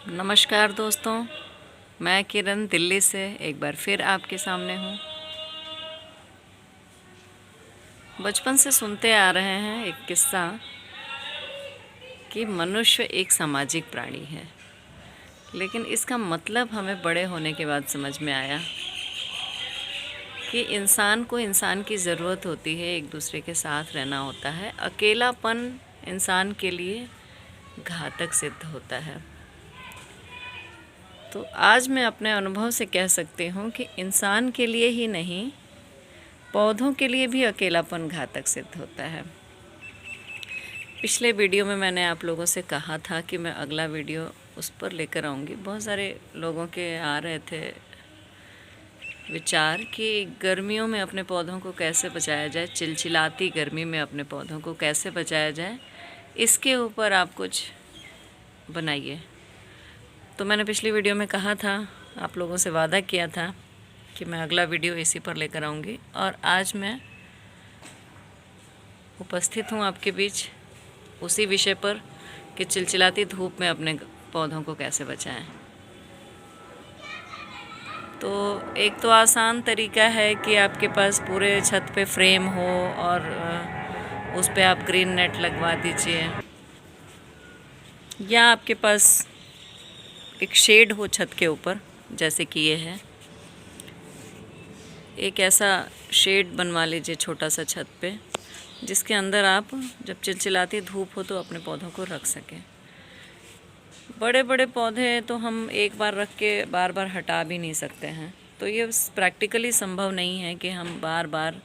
नमस्कार दोस्तों, मैं किरण दिल्ली से एक बार फिर आपके सामने हूँ। बचपन से सुनते आ रहे हैं एक किस्सा कि मनुष्य एक सामाजिक प्राणी है, लेकिन इसका मतलब हमें बड़े होने के बाद समझ में आया कि इंसान को इंसान की ज़रूरत होती है, एक दूसरे के साथ रहना होता है। अकेलापन इंसान के लिए घातक सिद्ध होता है। तो आज मैं अपने अनुभव से कह सकती हूँ कि इंसान के लिए ही नहीं, पौधों के लिए भी अकेलापन घातक सिद्ध होता है। पिछले वीडियो में मैंने आप लोगों से कहा था कि मैं अगला वीडियो उस पर लेकर आऊँगी। बहुत सारे लोगों के आ रहे थे विचार कि गर्मियों में अपने पौधों को कैसे बचाया जाए, चिलचिलाती गर्मी में अपने पौधों को कैसे बचाया जाए, इसके ऊपर आप कुछ बनाइए। तो मैंने पिछली वीडियो में कहा था, आप लोगों से वादा किया था कि मैं अगला वीडियो इसी पर लेकर आऊँगी, और आज मैं उपस्थित हूँ आपके बीच उसी विषय पर कि चिलचिलाती धूप में अपने पौधों को कैसे बचाएं। तो एक तो आसान तरीका है कि आपके पास पूरे छत पे फ्रेम हो और उस पे आप ग्रीन नेट लगवा दीजिए, या आपके पास एक शेड हो छत के ऊपर, जैसे कि ये है। एक ऐसा शेड बनवा लीजिए छोटा सा छत पे, जिसके अंदर आप जब चिलचिलाती धूप हो तो अपने पौधों को रख सकें। बड़े बड़े पौधे तो हम एक बार रख के बार बार हटा भी नहीं सकते हैं, तो ये प्रैक्टिकली संभव नहीं है कि हम बार बार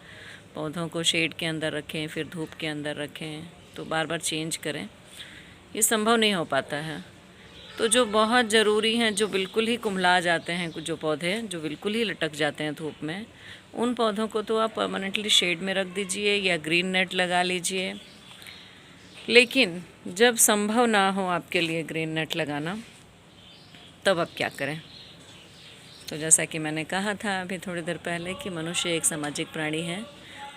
पौधों को शेड के अंदर रखें, फिर धूप के अंदर रखें, तो बार बार चेंज करें। ये संभव नहीं हो पाता है। तो जो बहुत ज़रूरी हैं, जो बिल्कुल ही कुम्हला जाते हैं, कुछ जो पौधे जो बिल्कुल ही लटक जाते हैं धूप में, उन पौधों को तो आप परमानेंटली शेड में रख दीजिए या ग्रीन नेट लगा लीजिए। लेकिन जब संभव ना हो आपके लिए ग्रीन नेट लगाना, तब आप क्या करें? तो जैसा कि मैंने कहा था अभी थोड़ी देर पहले कि मनुष्य एक सामाजिक प्राणी है,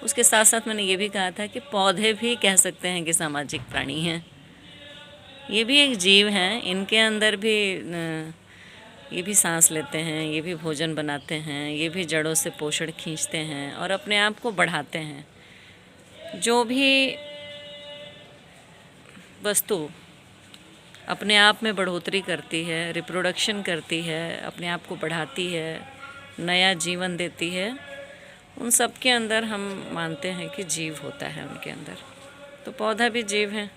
उसके साथ साथ मैंने ये भी कहा था कि पौधे भी कह सकते हैं कि सामाजिक प्राणी हैं। ये भी एक जीव हैं, इनके अंदर भी ये भी सांस लेते हैं, ये भी भोजन बनाते हैं, ये भी जड़ों से पोषण खींचते हैं और अपने आप को बढ़ाते हैं। जो भी वस्तु अपने आप में बढ़ोतरी करती है, रिप्रोडक्शन करती है, अपने आप को बढ़ाती है, नया जीवन देती है, उन सब के अंदर हम मानते हैं कि जीव होता है उनके अंदर। तो पौधा भी जीव है।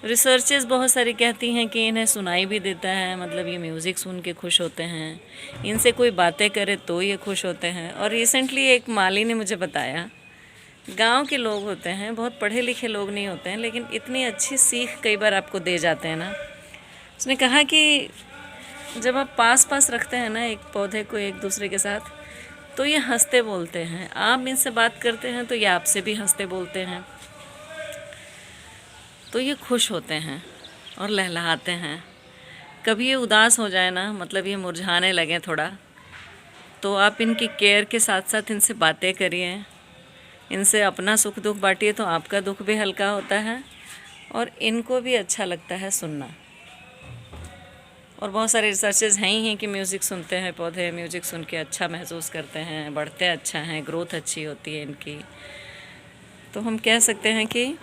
रिसर्चेस बहुत सारी कहती हैं कि इन्हें सुनाई भी देता है, मतलब ये म्यूज़िक सुन के खुश होते हैं, इनसे कोई बातें करे तो ये खुश होते हैं। और रिसेंटली एक माली ने मुझे बताया, गांव के लोग होते हैं, बहुत पढ़े लिखे लोग नहीं होते हैं, लेकिन इतनी अच्छी सीख कई बार आपको दे जाते हैं ना। उसने कहा कि जब आप पास पास रखते हैं ना एक पौधे को एक दूसरे के साथ, तो ये हंसते बोलते हैं। आप इनसे बात करते हैं तो ये आपसे भी हंसते बोलते हैं, तो ये खुश होते हैं और लहलहाते हैं। कभी ये उदास हो जाए ना, मतलब ये मुरझाने लगे थोड़ा, तो आप इनकी केयर के साथ साथ इनसे बातें करिए, इनसे अपना सुख दुख बांटिए, तो आपका दुख भी हल्का होता है और इनको भी अच्छा लगता है सुनना। और बहुत सारे रिसर्चेज हैं ही हैं कि म्यूज़िक सुनते हैं पौधे, म्यूज़िक सुन के अच्छा महसूस करते हैं, बढ़ते अच्छा हैं, ग्रोथ अच्छी होती है इनकी। तो हम कह सकते हैं कि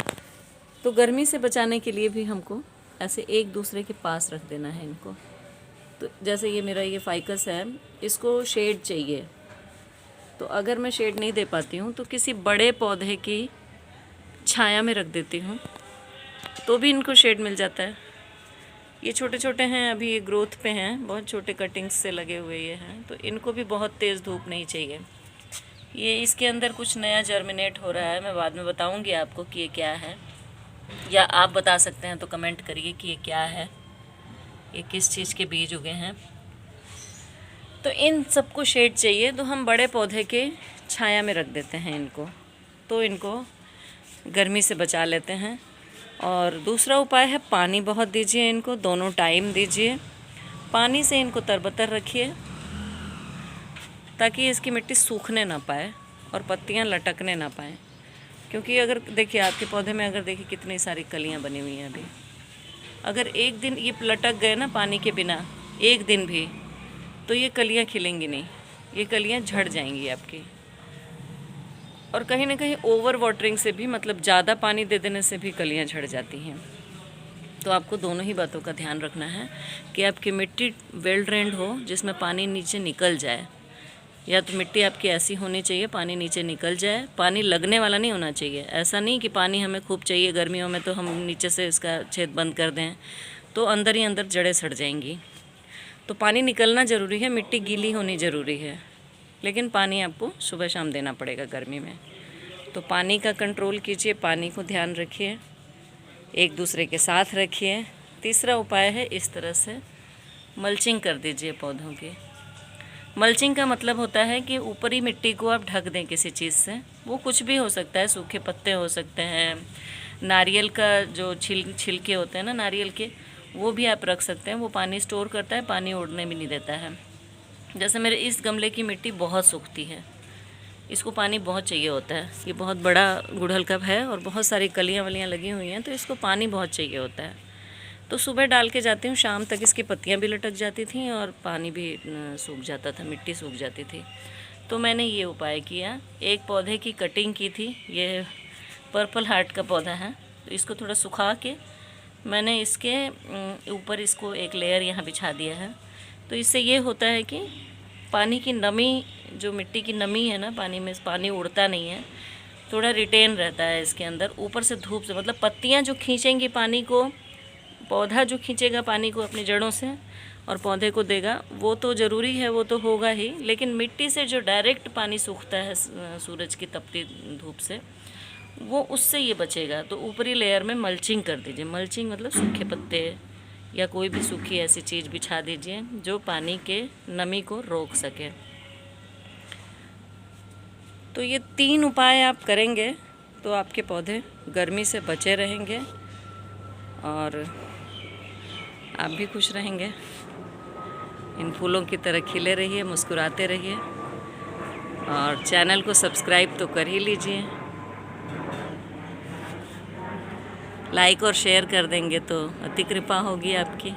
तो गर्मी से बचाने के लिए भी हमको ऐसे एक दूसरे के पास रख देना है इनको। तो जैसे ये मेरा ये फाइकस है, इसको शेड चाहिए, तो अगर मैं शेड नहीं दे पाती हूँ तो किसी बड़े पौधे की छाया में रख देती हूँ, तो भी इनको शेड मिल जाता है। ये छोटे छोटे हैं, अभी ये ग्रोथ पे हैं, बहुत छोटे कटिंग्स से लगे हुए ये हैं, तो इनको भी बहुत तेज़ धूप नहीं चाहिए। ये इसके अंदर कुछ नया जर्मिनेट हो रहा है, मैं बाद में बताऊँगी आपको कि ये क्या है, या आप बता सकते हैं तो कमेंट करिए कि ये क्या है, ये किस चीज़ के बीज उगे हैं। तो इन सबको शेड चाहिए, तो हम बड़े पौधे के छाया में रख देते हैं इनको, तो इनको गर्मी से बचा लेते हैं। और दूसरा उपाय है पानी बहुत दीजिए इनको, दोनों टाइम दीजिए। पानी से इनको तरबतर रखिए ताकि इसकी मिट्टी सूखने ना पाए और पत्तियां लटकने ना पाएँ। क्योंकि अगर देखिए आपके पौधे में अगर देखिए कितनी सारी कलियां बनी हुई हैं अभी, अगर एक दिन ये लटक गए ना पानी के बिना, एक दिन भी, तो ये कलियां खिलेंगी नहीं, ये कलियां झड़ जाएंगी आपकी। और कहीं ना कहीं ओवर वाटरिंग से भी, मतलब ज़्यादा पानी दे देने से भी कलियां झड़ जाती हैं। तो आपको दोनों ही बातों का ध्यान रखना है कि आपकी मिट्टी वेल ड्रेन्ड हो, जिसमें पानी नीचे निकल जाए। या तो मिट्टी आपकी ऐसी होनी चाहिए पानी नीचे निकल जाए, पानी लगने वाला नहीं होना चाहिए। ऐसा नहीं कि पानी हमें खूब चाहिए गर्मियों में तो हम नीचे से इसका छेद बंद कर दें, तो अंदर ही अंदर जड़ें सड़ जाएंगी। तो पानी निकलना ज़रूरी है, मिट्टी गीली होनी ज़रूरी है, लेकिन पानी आपको सुबह शाम देना पड़ेगा गर्मी में। तो पानी का कंट्रोल कीजिए, पानी को ध्यान रखिए, एक दूसरे के साथ रखिए। तीसरा उपाय है इस तरह से मल्चिंग कर दीजिए पौधों की। मल्चिंग का मतलब होता है कि ऊपरी मिट्टी को आप ढक दें किसी चीज़ से। वो कुछ भी हो सकता है, सूखे पत्ते हो सकते हैं, नारियल का जो छिलके होते हैं ना नारियल के, वो भी आप रख सकते हैं। वो पानी स्टोर करता है, पानी उड़ने भी नहीं देता है। जैसे मेरे इस गमले की मिट्टी बहुत सूखती है, इसको पानी बहुत चाहिए होता है। ये बहुत बड़ा गुड़हल का है और बहुत सारी कलियां वलियां लगी हुई हैं, तो इसको पानी बहुत चाहिए होता है। तो सुबह डाल के जाती हूँ, शाम तक इसकी पत्तियां भी लटक जाती थी और पानी भी सूख जाता था, मिट्टी सूख जाती थी। तो मैंने ये उपाय किया, एक पौधे की कटिंग की थी। ये पर्पल हार्ट का पौधा है, तो इसको थोड़ा सुखा के मैंने इसके ऊपर इसको एक लेयर यहाँ बिछा दिया है। तो इससे ये होता है कि पानी की नमी, जो मिट्टी की नमी है ना पानी में, पानी उड़ता नहीं है, थोड़ा रिटेन रहता है इसके अंदर। ऊपर से धूप से, मतलब पत्तियाँ जो खींचेंगी पानी को, पौधा जो खींचेगा पानी को अपनी जड़ों से और पौधे को देगा, वो तो ज़रूरी है, वो तो होगा ही। लेकिन मिट्टी से जो डायरेक्ट पानी सूखता है सूरज की तपती धूप से, वो उससे ये बचेगा। तो ऊपरी लेयर में मल्चिंग कर दीजिए। मल्चिंग मतलब सूखे पत्ते या कोई भी सूखी ऐसी चीज़ बिछा दीजिए जो पानी के नमी को रोक सके। तो ये 3 उपाय आप करेंगे तो आपके पौधे गर्मी से बचे रहेंगे और आप भी खुश रहेंगे। इन फूलों की तरह खिले रहिए, मुस्कुराते रहिए और चैनल को सब्सक्राइब तो कर ही लीजिए। लाइक और शेयर कर देंगे तो अति कृपा होगी आपकी।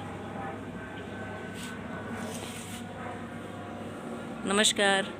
नमस्कार।